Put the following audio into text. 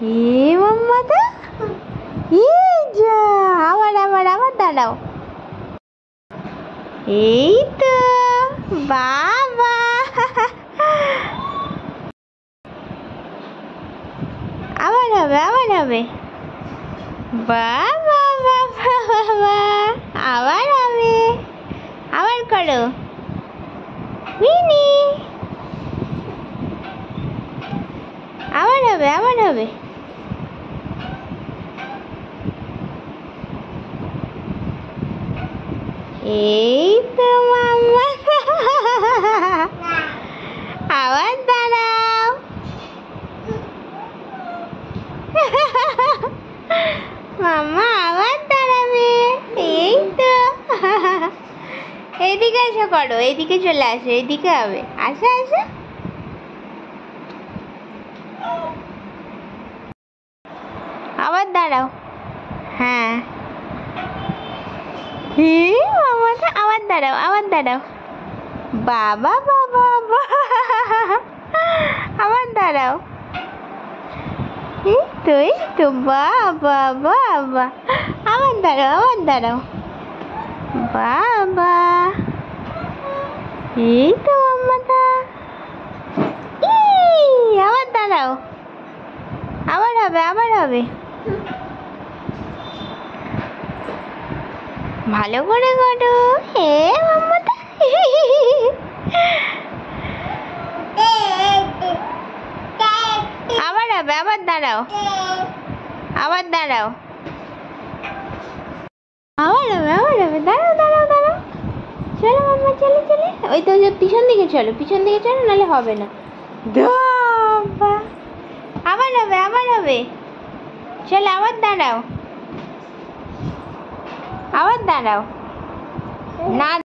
মাম্মাটা যা আবার আবার আবার দাঁড়াও। এই তো বাবা আবার হবে আবার হবে। বাবা বাবা বাবা আবার হবে। আবার করো মিনি। আবার হবে আবার হবে। এই তো মাম্মা আবার দাঁড়াও। মাম্মা আবার দাঁড়াবে। এই তো এইদিকে এসে করো, এইদিকে চলে আসো, এইদিকে হবে। আসো আসো। আবার দাঁড়াও। হ্যাঁ মামাটা আবার দাঁড়াও আবার দাঁড়াও। বাবা বাবা আবার দাঁড়াও। এই তো বাবা বাবা আবার দাঁড়াও আবার দাঁড়াও। বাবা এই তো মামাটা আবার দাঁড়াও। আবার হবে আবার হবে। ভালো করে করো। মাম্মাটা আবার হবে আবার দাঁড়াও আবার দাঁড়াও। আবার হবে আবার হবে। দাঁড়াও দাঁড়াও দাঁড়াও। চলো মাম্মা চলে চলে। ওই তো পিছন দিকে চলো, পিছন দিকে চলো, নাহলে হবে না। আবার হবে আবার হবে। চলো আবার দাঁড়াও আবার দাঁড়াও। না